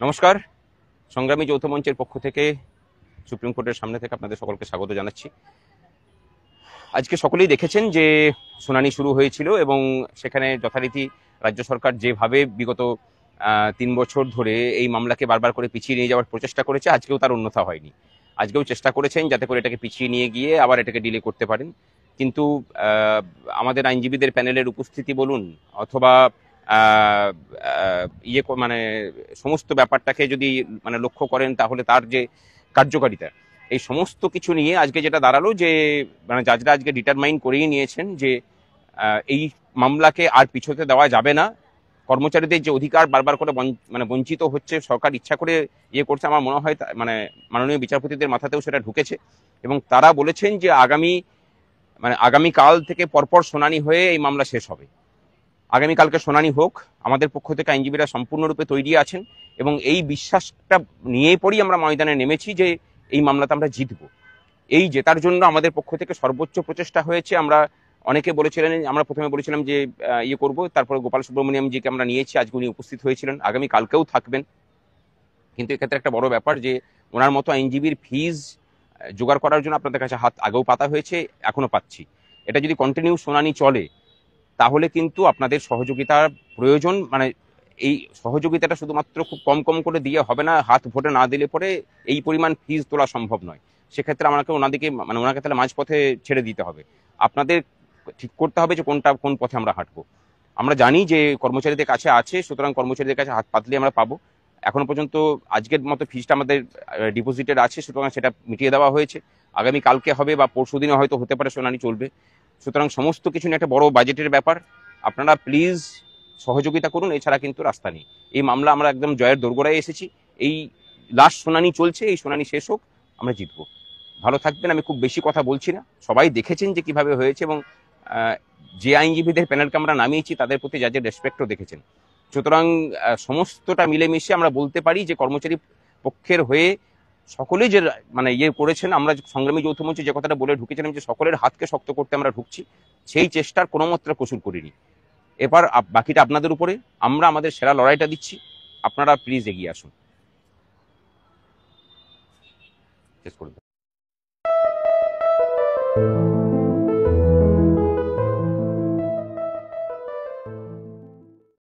নমস্কার। সংগ্রামী যৌথ মঞ্চের পক্ষ থেকে সুপ্রিম কোর্টের সামনে থেকে আপনাদের সকলকে স্বাগত জানাচ্ছি। আজকে সকলেই দেখেছেন যে শুনানি শুরু হয়েছিল এবং সেখানে যথারীতি রাজ্য সরকার যেভাবে বিগত ৩ বছর ধরে এই মামলাকে বারবার করে পিছিয়ে নিয়ে যাওয়ার প্রচেষ্টা করেছে, আজকেও তার অন্যথা হয়নি। আজকেও চেষ্টা করেছেন যাতে করে এটাকে পিছিয়ে নিয়ে গিয়ে আবার এটাকে ডিলে করতে পারেন, কিন্তু আমাদের আইনজীবীদের প্যানেলের উপস্থিতি বলুন অথবা মানে সমস্ত ব্যাপারটাকে যদি মানে লক্ষ্য করেন তাহলে তার যে কার্যকারিতা, এই সমস্ত কিছু নিয়ে আজকে যেটা দাঁড়ালো যে মানে জাজরা আজকে ডিটারমাইন করেই নিয়েছেন যে এই মামলাকে আর পিছোতে দেওয়া যাবে না। কর্মচারীদের যে অধিকার বারবার করে মানে বঞ্চিত হচ্ছে, সরকার ইচ্ছা করে করছে, আমার মনে হয় মানে মাননীয় বিচারপতিদের মাথাতেও সেটা ঢুকেছে এবং তারা বলেছেন যে আগামীকাল থেকে পরপর শুনানি হয়ে এই মামলা শেষ হবে। আগামীকালকে শুনানি হোক, আমাদের পক্ষ থেকে আইনজীবীরা সম্পূর্ণরূপে তৈরি আছেন এবং এই বিশ্বাসটা নিয়ে পরেই আমরা ময়দানে নেমেছি যে এই মামলাতে আমরা জিতব। এই জেতার জন্য আমাদের পক্ষ থেকে সর্বোচ্চ প্রচেষ্টা হয়েছে। আমরা অনেকে বলেছিলেন, আমরা প্রথমে বলেছিলাম যে করব, তারপরে গোপাল সুব্রমণিয়ামজিকে আমরা নিয়েছি, আজকে উনি উপস্থিত হয়েছিলেন, আগামীকালকেও থাকবেন। কিন্তু এক্ষেত্রে একটা বড় ব্যাপার যে ওনার মতো আইনজীবীর ফিজ জোগাড় করার জন্য আপনাদের কাছে হাত আগেও পাতা হয়েছে, এখনো পাচ্ছি। এটা যদি কন্টিনিউ শুনানি চলে তাহলে কিন্তু আপনাদের সহযোগিতার প্রয়োজন। মানে এই সহযোগিতাটা শুধুমাত্র খুব কম কম করে দিয়ে হবে না, হাত ভোটে না দিলে পরে এই পরিমাণ ফিজ তোলা সম্ভব নয়। সেক্ষেত্রে আমাকে ওনাকে তাহলে মাঝপথে ছেড়ে দিতে হবে। আপনাদের ঠিক করতে হবে যে কোন পথে আমরা হাঁটবো। আমরা জানি যে কর্মচারীদের কাছে আছে, সুতরাং কর্মচারীদের কাছে হাত পাতলে আমরা পাবো। এখনো পর্যন্ত আজকের মতো ফিজটা আমাদের ডিপোজিটেড আছে, সুতরাং সেটা মিটিয়ে দেওয়া হয়েছে। আগামী কালকে হবে বা পরশু দিনে হয়তো হতে পারে শুনানি চলবে। সুতরাং সমস্ত কিছু নিয়ে একটা বড় বাজেটের ব্যাপার, আপনারা প্লিজ সহযোগিতা করুন, এছাড়া কিন্তু রাস্তা নেই। এই মামলা আমরা একদম জয়ের দোরগোড়ায় এসেছি। এই লাস্ট শুনানি চলছে, এই শুনানি শেষ হোক, আমরা জিতবো। ভালো থাকবেন। আমি খুব বেশি কথা বলছি না, সবাই দেখেছেন যে কিভাবে হয়েছে এবং যে আইনজীবীদের প্যানেলকে আমরা নামিয়েছি তাদের প্রতি যাদের রেসপেক্টও দেখেছেন। সুতরাং সমস্তটা মিলেমিশে আমরা বলতে পারি যে কর্মচারী পক্ষের হয়ে সকলেই যে মানে করেছেন। আমরা সংগ্রামী যৌথ মঞ্চে যে কথাটা বলে ঢুকেছিলাম যে সকলের হাতকে শক্ত করতে আমরা ঢুকছি, সেই চেষ্টার কোনো মাত্রা কসুর করিনি। এবার বাকিটা আপনাদের উপরে, আমরা আমাদের সেরা লড়াইটা দিচ্ছি, আপনারা প্লিজ এগিয়ে আসুন। শেষ করে